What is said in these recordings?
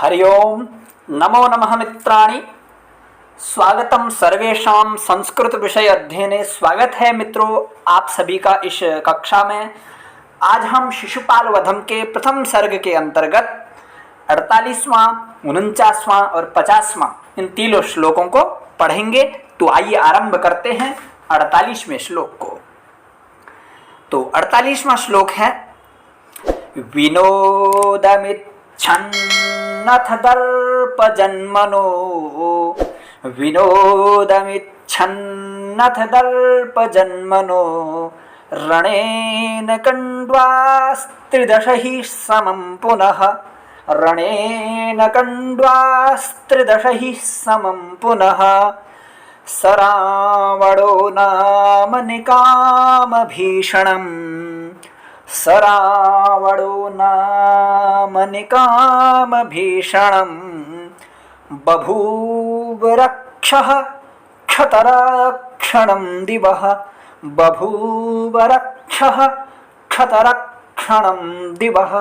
हरि ओम नमो नमः मित्राणि। स्वागतम सर्वेषां संस्कृत विषय अध्ययने। स्वागत है मित्रों आप सभी का इस कक्षा में। आज हम शिशुपाल वधम के प्रथम सर्ग के अंतर्गत 48वां, 49वां और 50वां इन तीनों श्लोकों को पढ़ेंगे। तो आइए आरंभ करते हैं 48वें श्लोक को। तो 48वां श्लोक है विनोदमिच्छन्नथ दर्पजन्मनो विनोदमिच्छन्नथ दर्पजन्मनो रणेन कण्ड्वास्त्रिदशैः समं पुनः रणेन कण्ड्वास्त्रिदशैः समं पुनः स रावणो नाम निकामभीषणम् स रावणो नाम निकामभीषणम् बभूव रक्षः क्षतरक्षणं दिवः बभूव रक्षः क्षतरक्षणं दिवः।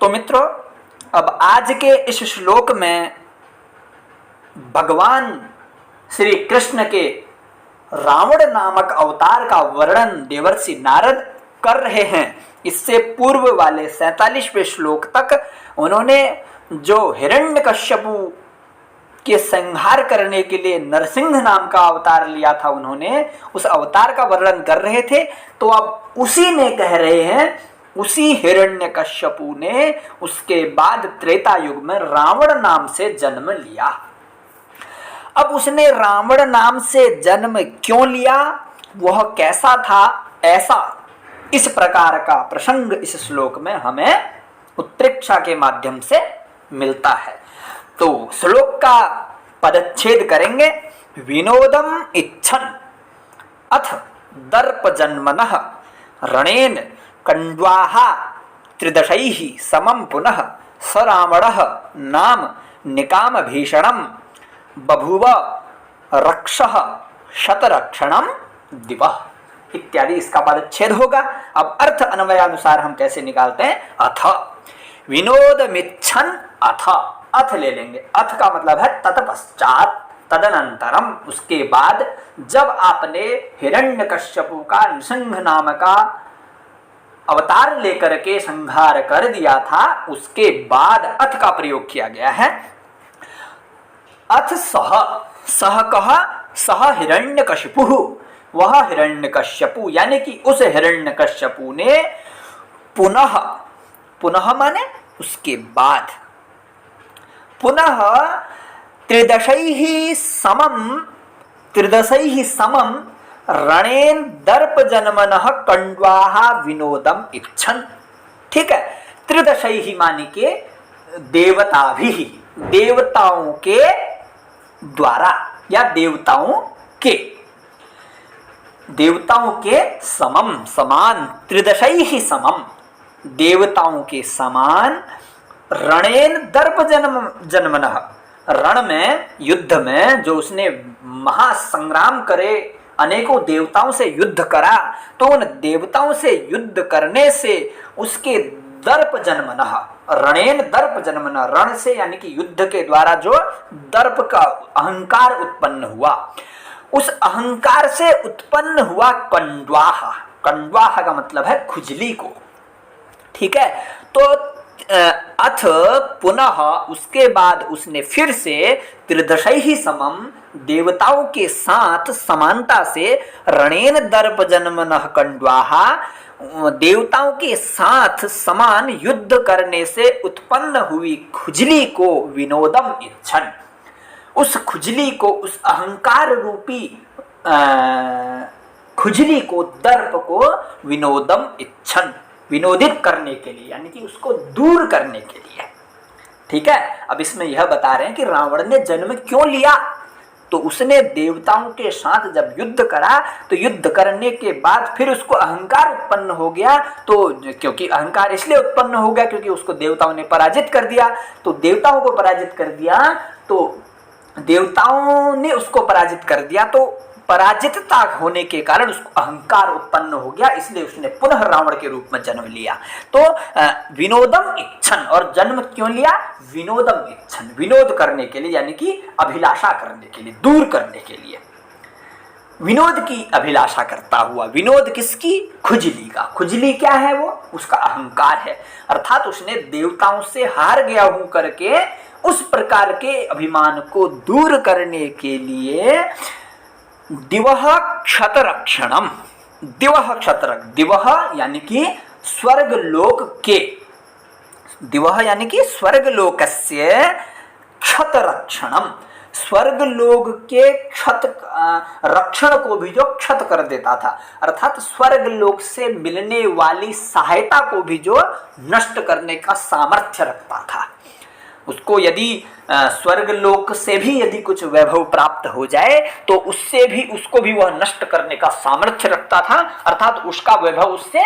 तो मित्रों, अब आज के इस श्लोक में भगवान श्री कृष्ण के रावण नामक अवतार का वर्णन देवर्षि नारद कर रहे हैं। इससे पूर्व वाले 47वें श्लोक तक उन्होंने जो हिरण्यकश्यपु के संहार करने के लिए नरसिंह नाम का अवतार लिया था, उन्होंने उस अवतार का वर्णन कर रहे थे। तो अब उसी ने कह रहे हैं, उसी हिरण्यकश्यपु ने उसके बाद त्रेता युग में रावण नाम से जन्म लिया। अब उसने रावण नाम से जन्म क्यों लिया, वह कैसा था, ऐसा इस प्रकार का प्रसंग इस श्लोक में हमें उत्प्रेक्षा के माध्यम से मिलता है। तो श्लोक का पदच्छेद करेंगे। विनोदम इच्छन अथ दर्प जन्मनः रणेन कण्ड्वाः त्रिदशैः समं पुनः स रावणः नाम निकाम भीषणम् बभूव रक्षः शतरक्षणं दिवः इत्यादि इसका पदच्छेद होगा। अब अर्थ अन्वयानुसार हम कैसे निकालते हैं। अथ विनोदमिच्छन अथ, अथ ले लेंगे। अथ का मतलब है तत्पश्चात, तदनंतरम, उसके बाद। जब आपने हिरण्यकश्यपु का नृसिंह नाम का अवतार लेकर के संहार कर दिया था, उसके बाद अथ का प्रयोग किया गया है। अथ सह, सह कहा, सह हिरण्यकशिपु, वह हिरण्यकश्यपु यानी कि उस हिरण्यकश्यपु ने पुनः, पुनः माने उसके बाद, पुनः त्रिदशैः समं रणेन दर्प जन्मनः कण्ड्वाः विनोदम इच्छन्। ठीक है, त्रिदशैः माने के देवताभिः, देवताओं के द्वारा या देवताओं के समम, समान, त्रिदशैः समम, देवताओं के समान, रणेन दर्प जन्मनः, रण में, युद्ध में जो उसने महासंग्राम करे, अनेकों देवताओं से युद्ध करा, तो उन देवताओं से युद्ध करने से उसके दर्प जन्मनः, रणेन दर्प जन्मनः, रण से यानी कि युद्ध के द्वारा जो दर्प का अहंकार उत्पन्न हुआ, उस अहंकार से उत्पन्न हुआ कण्ड्वाः। कण्ड्वाः का मतलब है खुजली को। ठीक है, तो अथ पुनः, उसके बाद उसने फिर से त्रिदशैः समम, देवताओं के साथ समानता से, रणेन दर्प जन्मनः कण्ड्वाः, देवताओं के साथ समान युद्ध करने से उत्पन्न हुई खुजली को विनोदम इच्छन, उस खुजली को, उस अहंकार रूपी खुजली को, दर्प को विनोदम इच्छन, विनोदित करने के लिए, यानी कि उसको दूर करने के लिए। ठीक है, अब इसमें यह बता रहे हैं कि रावण ने जन्म क्यों लिया। तो उसने देवताओं के साथ जब युद्ध करा, तो युद्ध करने के बाद फिर उसको अहंकार उत्पन्न हो गया। तो क्योंकि अहंकार इसलिए उत्पन्न हो गया क्योंकि उसको देवताओं ने पराजित कर दिया। तो देवताओं को पराजित कर दिया, तो देवताओं ने उसको पराजित कर दिया, तो पराजितता होने के कारण उसको अहंकार उत्पन्न हो गया, इसलिए उसने पुनः रावण के रूप में जन्म लिया। तो विनोदम इच्छन, और जन्म क्यों लिया? विनोदम इच्छन, विनोद करने के लिए, यानी कि अभिलाषा करने के लिए, दूर करने के लिए, विनोद की अभिलाषा करता हुआ। विनोद किसकी? खुजली का। खुजली क्या है? वो उसका अहंकार है, अर्थात उसने देवताओं से हार गया हूं करके उस प्रकार के अभिमान को दूर करने के लिए दिवह क्षतरक्षणम, दिवह क्षतरक, दिवह यानी कि स्वर्गलोक के, दिवह यानी कि स्वर्गलोकस्य क्षतरक्षणम, स्वर्गलोक के क्षत रक्षण को भी जो क्षत कर देता था, अर्थात स्वर्गलोक से मिलने वाली सहायता को भी जो नष्ट करने का सामर्थ्य रखता था। उसको यदि स्वर्गलोक से भी यदि कुछ वैभव प्राप्त हो जाए तो उससे भी, उसको भी वह नष्ट करने का सामर्थ्य रखता था, अर्थात उसका वैभव उससे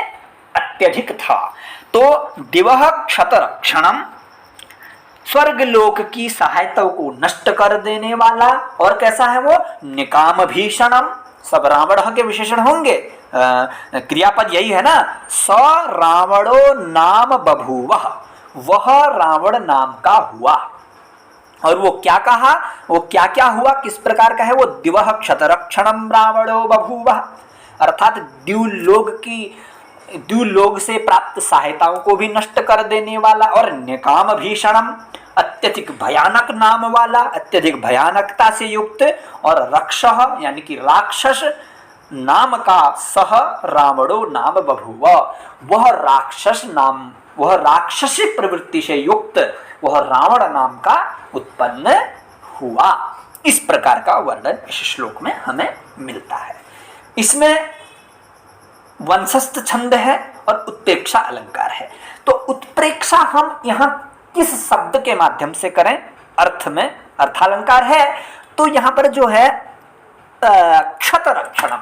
अत्यधिक था। तो दिवह क्षतरक्षणम, स्वर्गलोक की सहायता को नष्ट कर देने वाला। और कैसा है वो? निकाम भीषणम, सब रावण के विशेषण होंगे, क्रियापद यही है ना, स रावणो नाम बभूवः, वह रावण नाम का हुआ। और वो क्या कहा, वो क्या क्या हुआ, किस प्रकार का है वो? दिवह क्षतरक्षणम रावणो बभूवः, अर्थात द्युलोक की, द्युलोक से प्राप्त सहायताओं को भी नष्ट कर देने वाला, और निकाम भीषणम, अत्यधिक भयानक नाम वाला, अत्यधिक भयानकता से युक्त, और रक्षः यानी कि राक्षस नाम का सह रावणो नाम बभूव, वह राक्षस नाम, वह राक्षसी प्रवृत्ति से युक्त वह रावण नाम का उत्पन्न हुआ। इस प्रकार का वर्णन इस श्लोक में हमें मिलता है। इसमें वंशस्थ छंद है और उत्प्रेक्षा अलंकार है। तो उत्प्रेक्षा हम यहाँ किस शब्द के माध्यम से करें? अर्थ में अर्थालंकार है, तो यहाँ पर जो है क्षतरक्षणम,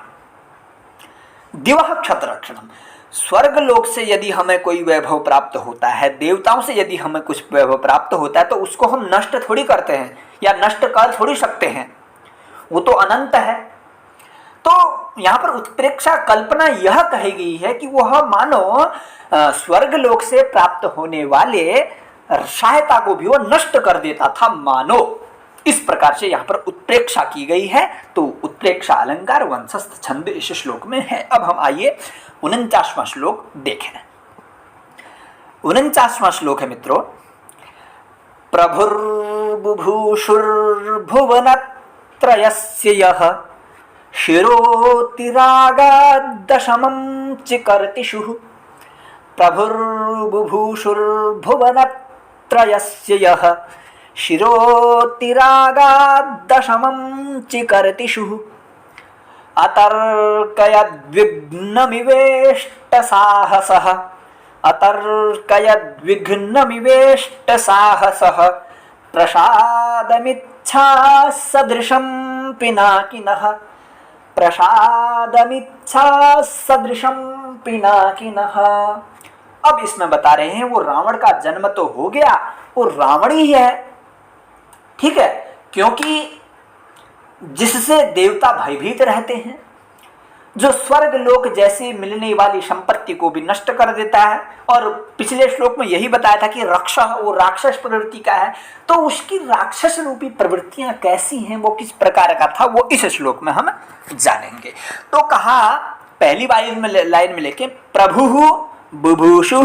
दिवह क्षतरक्षणम, स्वर्गलोक से यदि हमें कोई वैभव प्राप्त होता है, देवताओं से यदि हमें कुछ वैभव प्राप्त होता है, तो उसको हम नष्ट थोड़ी करते हैं या नष्ट कर थोड़ी सकते हैं, वो तो अनंत है। तो यहाँ पर उत्प्रेक्षा कल्पना यह कही गई है कि वह मानो स्वर्गलोक से प्राप्त होने वाले सहायता को भी वह नष्ट कर देता था, मानो, इस प्रकार से यहाँ पर उत्प्रेक्षा की गई है। तो उत्प्रेक्षा अलंकार वंशस्थ छंद इस श्लोक में है। अब हम आइए 49वां श्लोक देखें। 49वां श्लोक है मित्रों, प्रभुर्बुभूषुर्भुवनत्रयस्य यः शिरोतिरागाद्दशमं चिकर्तिषुः, प्रभुर्बुभूषुर्भुवनत्रयस्य यः शिरोतिरागाद्दशमं चिकर्तिषुः, अतर्कयद्विघ्नमिवेष्टसाहसः, अतर्कयद्विघ्नमिवेष्टसाहसः, प्रसादमिच्छासदृशं पिनाकिनः, प्रसादमिच्छासदृशं पिनाकिनः। अब इसमें बता रहे हैं वो रावण का जन्म तो हो गया, वो रावण ही है, ठीक है, क्योंकि जिससे देवता भयभीत रहते हैं, जो स्वर्ग लोक जैसी मिलने वाली संपत्ति को भी नष्ट कर देता है। और पिछले श्लोक में यही बताया था कि रक्ष, वो राक्षस प्रवृत्ति का है, तो उसकी राक्षस रूपी प्रवृत्तियां कैसी हैं, वो किस प्रकार का था, वो इस श्लोक में हम जानेंगे। तो कहा पहली लाइन में लेके, प्रभु बुभूषु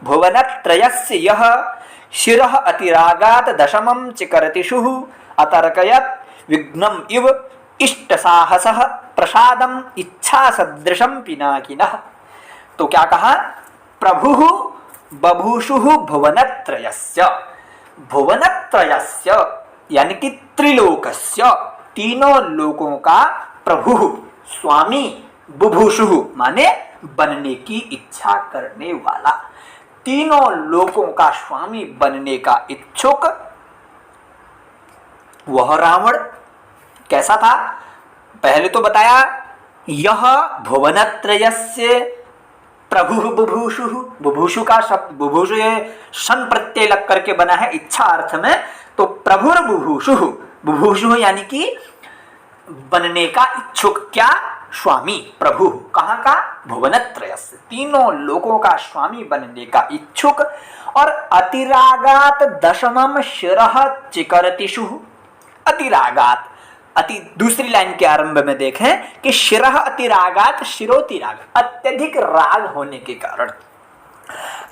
भुवनत्रयस्य यः शिरः अतिरागात् दशमं चिकर्तिषुः, अतर्कयत् विघ्नम् इव इष्टसाहसः, प्रसादम इच्छा सदृशम पिनाकिनः। तो क्या कहा? प्रभु बभूषु भुवनत्रयस्य, भुवनत्रयस्य यानी कि त्रिलोकस्य, तीनों लोकों का प्रभु, स्वामी, बुभूषु माने बनने की इच्छा करने वाला, तीनों लोकों का स्वामी बनने का इच्छुक वह रावण कैसा था? पहले तो बताया यह भुवनत्रयस्य प्रभु बुभूषु, बुभूषु का शब्द, बुभूषु शन प्रत्यय लग करके बना है इच्छा अर्थ में, तो प्रभुर बुभूषु, बुभूषु यानी कि बनने का इच्छुक, क्या? स्वामी, प्रभु, कहाँ का? भुवनत्रयस्य, तीनों लोगों का स्वामी बनने का इच्छुक। और अतिरागात दशमम शिरः चिकरतिषु। अतिरागात, अति, दूसरी लाइन के आरंभ में देखें कि शिरः अतिरागात शिरोतिराग, अत्यधिक राग होने के कारण,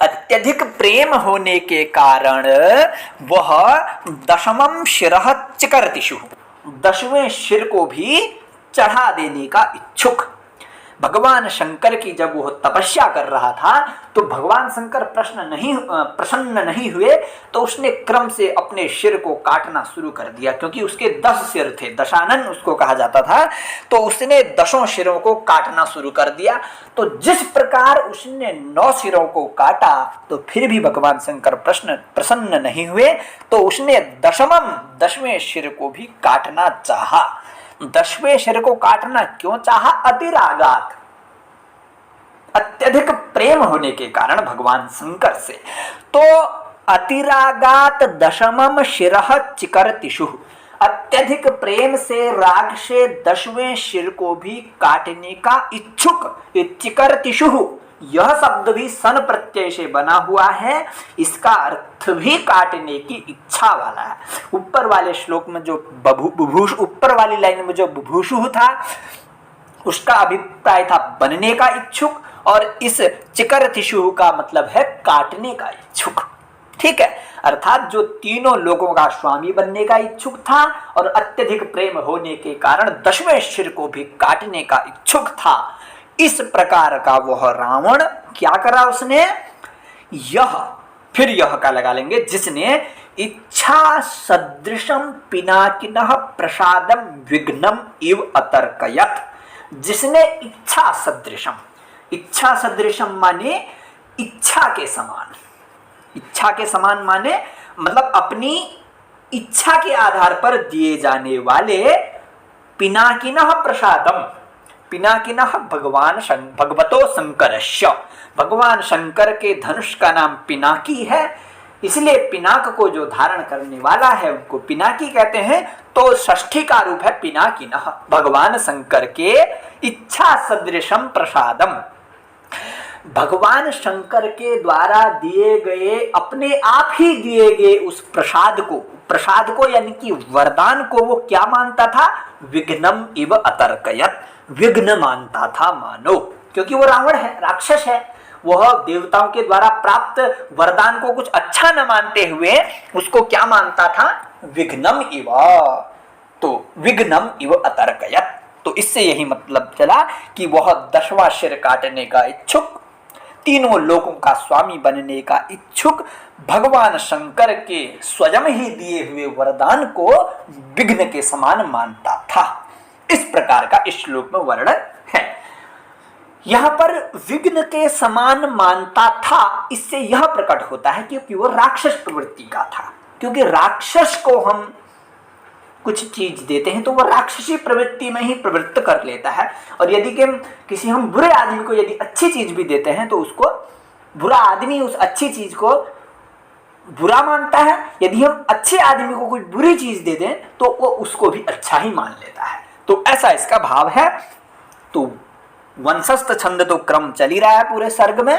अत्यधिक प्रेम होने के कारण वह दशमम शिरः चिकरतिषु, 10वें शिर को भी चढ़ा देने का इच्छुक। भगवान शंकर की जब वह तपस्या कर रहा था तो भगवान शंकर प्रसन्न नहीं हुए, तो उसने क्रम से अपने सिर को काटना शुरू कर दिया, क्योंकि उसके 10 सिर थे, दशानन उसको कहा जाता था, तो उसने 10 सिरों को काटना शुरू कर दिया। तो जिस प्रकार उसने 9 सिरों को काटा तो फिर भी भगवान शंकर प्रसन्न नहीं हुए, तो उसने 10वें सिर को भी काटना चाहा। 10वें सिर को काटना क्यों चाहा? अतिरागात, अत्यधिक प्रेम होने के कारण भगवान शंकर से। तो अतिरागात दशमम शिरः चिकरतिषु, अत्यधिक प्रेम से, राग से 10वें सिर को भी काटने का इच्छुक। चिकरतिषु, यह शब्द भी सन प्रत्यय से बना हुआ है, इसका अर्थ भी काटने की इच्छा वाला है। ऊपर वाले श्लोक में जो ऊपर वाली लाइन में जो बुभूषु था उसका अभिप्राय था बनने का इच्छुक, और इस चिकरतिषु का मतलब है काटने का इच्छुक। ठीक है, अर्थात जो तीनों लोगों का स्वामी बनने का इच्छुक था और अत्यधिक प्रेम होने के कारण 10वें सिर को भी काटने का इच्छुक था, इस प्रकार का वह रावण क्या करा उसने? फिर यह का लगा लेंगे, जिसने इच्छा सदृशम पिनाकिनः प्रसादम विघ्नम इव अतर्कयत। जिसने इच्छा सदृशम माने इच्छा के समान, इच्छा के समान माने मतलब अपनी इच्छा के आधार पर दिए जाने वाले पिनाकिनः प्रसादम, पिनाकिनः भगवतो शंकरस्य, भगवान शंकर के धनुष का नाम पिनाकी है, इसलिए पिनाक को जो धारण करने वाला है उनको पिनाकी कहते हैं। तो षष्ठी का रूप है पिनाकिनः, भगवान शंकर के इच्छा सदृशम प्रसादम, भगवान शंकर के द्वारा दिए गए, अपने आप ही दिए गए उस प्रसाद को यानी कि वरदान को वो क्या मानता था? विघ्नम इव अतर्कयत, विघ्न मानता था मानो, क्योंकि वो रावण है, राक्षस है, वह देवताओं के द्वारा प्राप्त वरदान को कुछ अच्छा न मानते हुए उसको क्या मानता था? विघ्नम इव, तो विघ्नम इव अतर्कयत। तो इससे यही मतलब चला कि वह 10वां सिर काटने का इच्छुक, तीनों लोगों का स्वामी बनने का इच्छुक, भगवान शंकर के स्वयं ही दिए हुए वरदान को विघ्न के समान मानता था। इस प्रकार का इस श्लोक में वर्णन है। यहां पर विघ्न के समान मानता था, इससे यह प्रकट होता है क्योंकि वो राक्षस प्रवृत्ति का था, क्योंकि राक्षस को हम कुछ चीज देते हैं तो वह राक्षसी प्रवृत्ति में ही प्रवृत्त कर लेता है, और यदि कि किसी हम बुरे आदमी को यदि अच्छी चीज भी देते हैं तो उसको बुरा आदमी उस अच्छी चीज को बुरा मानता है, यदि हम अच्छे आदमी को कुछ बुरी चीज दे दें तो वो उसको भी अच्छा ही मान लेता है। तो ऐसा इसका भाव है। तो वंशस्थ छंद तो क्रम चल ही रहा है पूरे सर्ग में।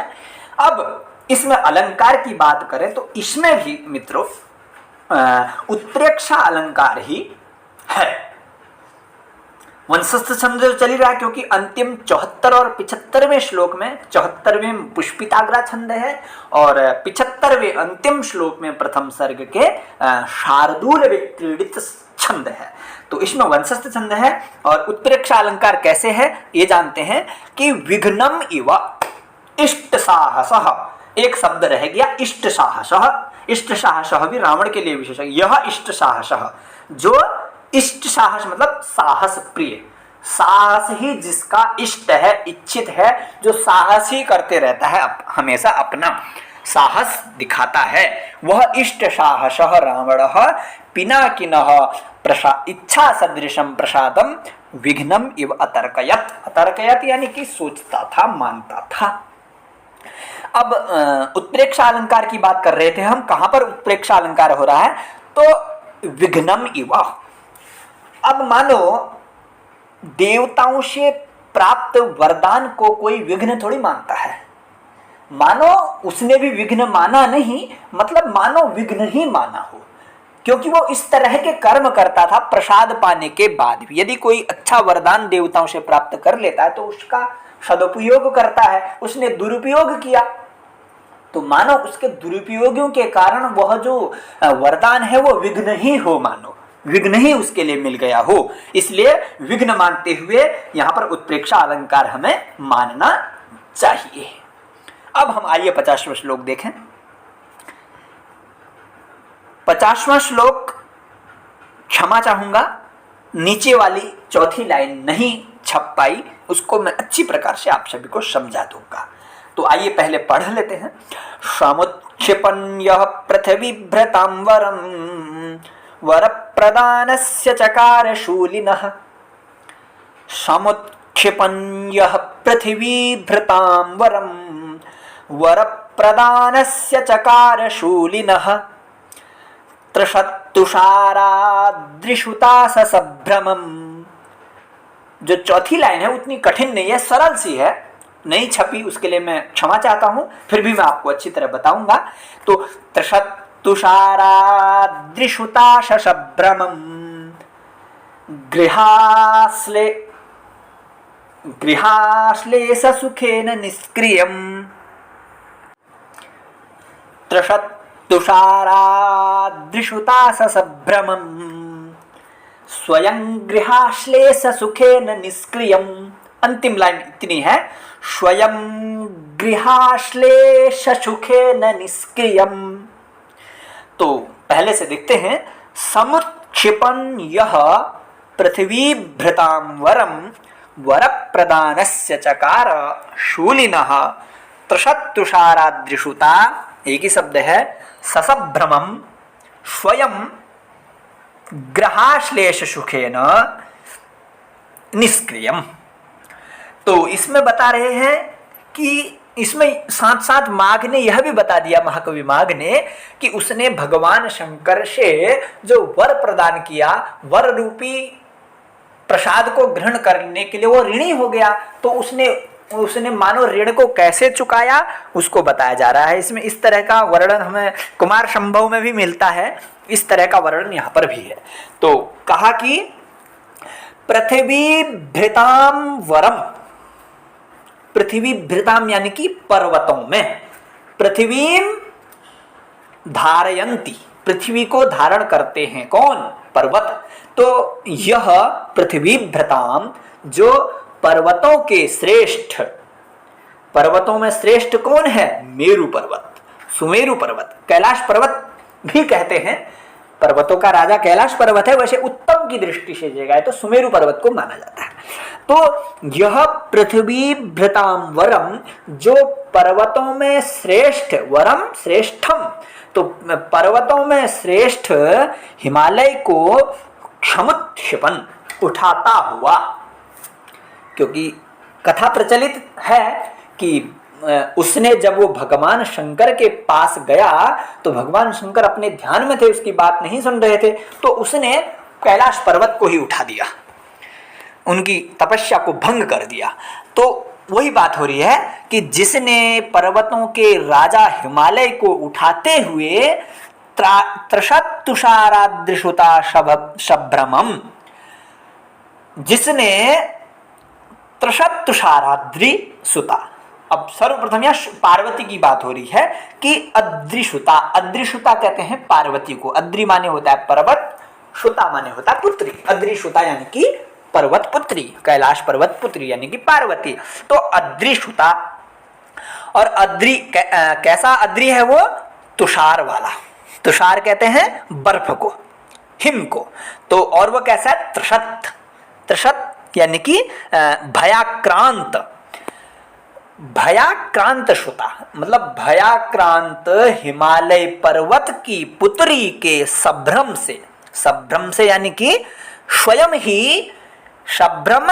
अब इसमें अलंकार की बात करें तो इसमें भी मित्रों उत्प्रेक्षा अलंकार ही है। वंशस्थ छंद चल ही रहा है क्योंकि अंतिम 74 और 75वें श्लोक में, 74वें पुष्पिताग्रा छंद है और 75वें अंतिम श्लोक में प्रथम सर्ग के शार्दूल विक्रीडित छंद है। तो इसमें वंशस्थ छंद है। और उत्प्रेक्षा अलंकार कैसे है ये जानते हैं कि विघ्नम इव इष्ट साहसः, एक शब्द रह गया इष्ट साहसः। इष्ट साहसः भी रावण के लिए विशेष है। यह इष्ट साहसः, जो इष्ट साहस मतलब साहस प्रिय, साहस ही जिसका इष्ट है, इच्छित है, जो साहस ही करते रहता है, हमेशा अपना साहस दिखाता है, वह इष्ट साहसः रावणः पिनाकिनः इच्छा सदृशम प्रसादम विघ्नम इव अतर्कयत। अतर्कयत यानी कि सोचता था, मानता था। अब उत्प्रेक्षा अलंकार की बात कर रहे थे हम, कहां पर उत्प्रेक्षा अलंकार हो रहा है? तो विघ्नम इव। अब मानो देवताओं से प्राप्त वरदान को कोई विघ्न थोड़ी मानता है। मानो उसने भी विघ्न माना नहीं, मतलब मानो विघ्न ही माना हो, क्योंकि वो इस तरह के कर्म करता था प्रसाद पाने के बाद भी। यदि कोई अच्छा वरदान देवताओं से प्राप्त कर लेता है तो उसका सदुपयोग करता है, उसने दुरुपयोग किया तो मानो उसके दुरुपयोगों के कारण वह जो वरदान है वो विघ्न ही हो, मानो विघ्न ही उसके लिए मिल गया हो। इसलिए विघ्न मानते हुए यहां पर उत्प्रेक्षा अलंकार हमें मानना चाहिए। अब हम आइए 50वां श्लोक देखें। 50वां श्लोक, क्षमा चाहूंगा नीचे वाली चौथी लाइन नहीं छप पाई, उसको मैं अच्छी प्रकार से आप सभी को समझा दूंगा। तो आइए पहले पढ़ लेते हैं। समुत्क्षिपन् यः पृथिवीभृतां वरं वरप्रदानस्य चकार शूलिनः। समुत्क्षिपन् यः पृथिवीभृतां वरं वरप्रदानस्य चकार शूलिनः। त्रिषत्तुषाराद्रिषुता ससभ्रमम्। जो चौथी लाइन है उतनी कठिन नहीं है, सरल सी है, नहीं छपी, उसके लिए मैं क्षमा चाहता हूं, फिर भी मैं आपको अच्छी तरह बताऊंगा। तो त्रिषत्तुषाराद्रिषुता ससभ्रमम् गृहाश्लेष सुखेन निष्क्रियम्। त्रिषत्तुषाराद्रिषुता ससभ्रमम् स्वयं गृहाश्लेष सुखेन निष्क्रियम्। अंतिम लाइन इतनी है, स्वयं गृहाश्लेष सुखेन निष्क्रियम्। तो पहले से देखते हैं। समुत्क्षिपन् यः पृथिवीभृतां वरं वरप्रदानस्य चकार शूलिनः। त्रिषत्तुषाराद्रिषुता, एक ही शब्द है, ससभ्रमं स्वयं ग्रहाश्लेष सुखेन निष्क्रियम। तो इसमें बता रहे हैं कि इसमें साथ साथ माघ ने यह भी बता दिया, महाकवि माघ ने, कि उसने भगवान शंकर से जो वर प्रदान किया, वर रूपी प्रसाद को ग्रहण करने के लिए वो ऋणी हो गया। तो उसने मानो ऋण को कैसे चुकाया उसको बताया जा रहा है। इसमें इस तरह का वर्णन हमें कुमार संभव में भी मिलता है, इस तरह का वर्णन यहाँ पर भी है। तो कहा कि पृथ्वी भृताम वरम, पृथ्वी भृताम यानी कि पर्वतों में, पृथ्वी धारयंती, पृथ्वी को धारण करते हैं कौन? पर्वत। तो यह पृथ्वी भृताम, जो पर्वतों के श्रेष्ठ, पर्वतों में श्रेष्ठ कौन है? मेरु पर्वत, सुमेरु पर्वत, कैलाश पर्वत भी कहते हैं। पर्वतों का राजा कैलाश पर्वत है, वैसे उत्तम की दृष्टि से जगह है तो सुमेरु पर्वत को माना जाता है। तो यह पृथ्वी भृताम वरम, जो पर्वतों में श्रेष्ठ, वरम श्रेष्ठम, तो पर्वतों में श्रेष्ठ हिमालय को समुत्क्षिपन् उठाता हुआ, क्योंकि कथा प्रचलित है कि उसने जब वो भगवान शंकर के पास गया तो भगवान शंकर अपने ध्यान में थे, उसकी बात नहीं सुन रहे थे, तो उसने कैलाश पर्वत को ही उठा दिया, उनकी तपस्या को भंग कर दिया। तो वही बात हो रही है कि जिसने पर्वतों के राजा हिमालय को उठाते हुए त्रिषत्तुषाराद्रिषुता सभ्रमम्, जिसने त्रिषत्तुषाराद्रिसुता, अब सर्वप्रथम यह पार्वती की बात हो रही है कि अद्रिसुता, अद्रिसुता कहते हैं पार्वती को। अद्रि माने होता है पर्वत, सुता माने होता है पुत्री। अद्रिसुता यानी कि पर्वत पुत्री, कैलाश पर्वत पुत्री यानी कि पार्वती। तो अद्रिसुता, और अद्रि कैसा अद्रि है वो? तुषार वाला। तुषार कहते हैं बर्फ को, हिम को। तो और वो कैसा है? त्रिशत, त्रिशत यानी कि भयाक्रांत, भयाक्रांत श्रुता, मतलब भयाक्रांत हिमालय पर्वत की पुत्री के संभ्रम से, संभ्रम से यानी कि स्वयं ही संभ्रम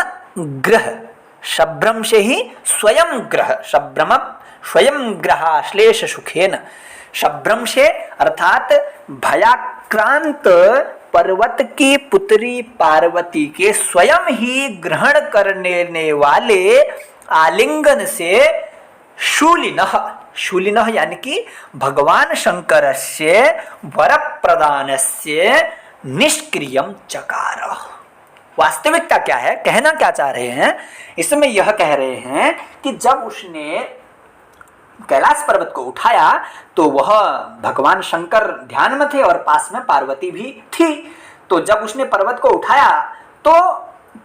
ग्रह, संभ्रम से ही स्वयं ग्रह, संभ्रम स्वयं ग्रहाश्लेष सुखेन, शभ्रम से अर्थात भयाक्रांत पर्वत की पुत्री पार्वती के स्वयं ही ग्रहण करने वाले आलिंगन से शूलिनः, शूलिनः यानी कि भगवान शंकर से वर प्रदान से निष्क्रियम चकार। वास्तविकता क्या है, कहना क्या चाह रहे हैं, इसमें यह कह रहे हैं कि जब उसने कैलाश पर्वत को उठाया तो वह भगवान शंकर ध्यान में थे और पास में पार्वती भी थी। तो जब उसने पर्वत को उठाया तो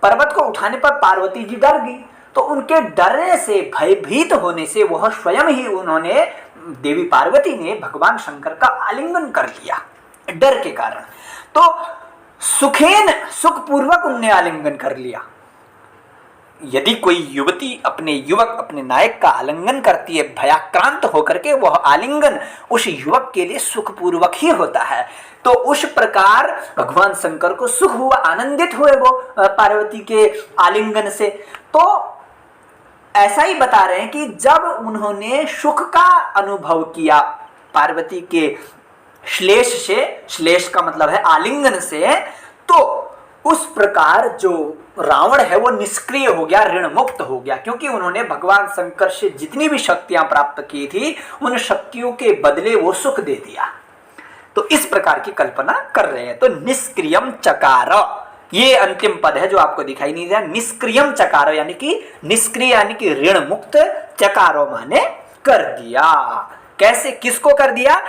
पर्वत को उठाने पर पार्वती जी डर गई, तो उनके डरने से, भयभीत होने से वह स्वयं ही, उन्होंने, देवी पार्वती ने भगवान शंकर का आलिंगन कर लिया डर के कारण। तो सुखेन, सुखपूर्वक उनने आलिंगन कर लिया। यदि कोई युवती अपने युवक, अपने नायक का आलिंगन करती है भयाक्रांत होकर के, वह आलिंगन उस युवक के लिए सुखपूर्वक ही होता है। तो उस प्रकार भगवान शंकर को सुख हुआ, आनंदित हुए वो पार्वती के आलिंगन से। तो ऐसा ही बता रहे हैं कि जब उन्होंने सुख का अनुभव किया पार्वती के श्लेष से, श्लेष का मतलब है आलिंगन से, तो उस प्रकार जो रावण है वो निष्क्रिय हो गया, ऋण मुक्त हो गया, क्योंकि उन्होंने भगवान शंकर से जितनी भी शक्तियां प्राप्त की थी उन शक्तियों के बदले वो सुख दे दिया। तो इस प्रकार की कल्पना कर रहे हैं। तो निष्क्रियम चकार, ये अंतिम पद है जो आपको दिखाई नहीं दिया। निष्क्रियम चकार यानी कि निष्क्रिय यानी कि ऋण मुक्त, चकारो माने कर दिया। कैसे, किसको कर दिया?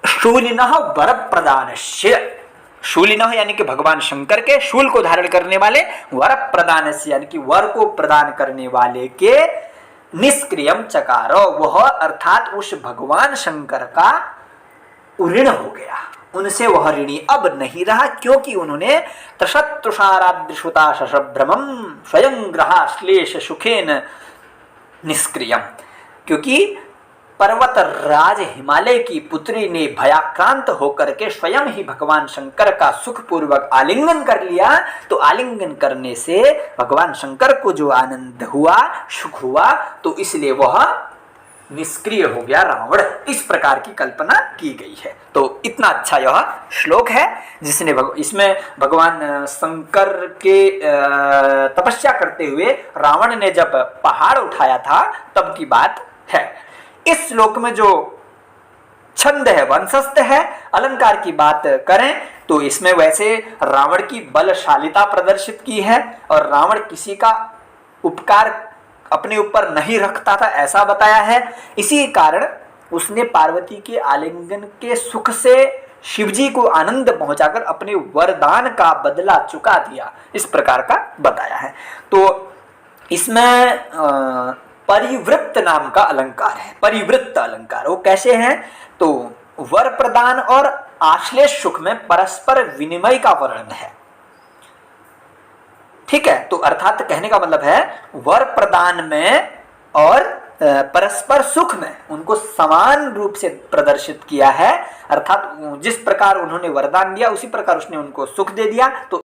शूलिनः वर प्रदानस्य, शूलिनः यानी कि भगवान शंकर के, शूल को धारण करने वाले, वर प्रदानस्य यानी कि वर को प्रदान करने वाले के निष्क्रियम चकारो, वह अर्थात उस भगवान शंकर का ऋण हो गया, उनसे वह ऋणी अब नहीं रहा, क्योंकि उन्होंने तशत्तुषाराद्रिशुता शशभ्रमम स्वयं ग्रहा श्लेष सुखेन निष्क्रियम, क्योंकि पर्वत राज हिमालय की पुत्री ने भयाक्रांत होकर के स्वयं ही भगवान शंकर का सुखपूर्वक आलिंगन कर लिया। तो आलिंगन करने से भगवान शंकर को जो आनंद हुआ, सुख हुआ, तो इसलिए वह निष्क्रिय हो गया रावण। इस प्रकार की कल्पना की गई है। तो इतना अच्छा यह श्लोक है जिसने इसमें भगवान शंकर के तपस्या करते हुए रावण ने जब पहाड़ उठाया था तब की बात है। इस श्लोक में जो छंद है, वंशस्थ है, अलंकार की बात करें तो इसमें वैसे रावण की बलशालिता प्रदर्शित की है और रावण किसी का उपकार अपने ऊपर नहीं रखता था ऐसा बताया है। इसी कारण उसने पार्वती के आलिंगन के सुख से शिवजी को आनंद पहुंचाकर अपने वरदान का बदला चुका दिया, इस प्रकार का बताया है। तो इसमें परिवृत्त नाम का अलंकार है, परिवृत्त अलंकार। वो कैसे हैं? तो वर प्रदान और आश्लेष सुख में परस्पर विनिमय का वर्णन है। ठीक है, तो अर्थात कहने का मतलब है वर प्रदान में और परस्पर सुख में उनको समान रूप से प्रदर्शित किया है। अर्थात जिस प्रकार उन्होंने वरदान दिया उसी प्रकार उसने उनको सुख दे दिया। तो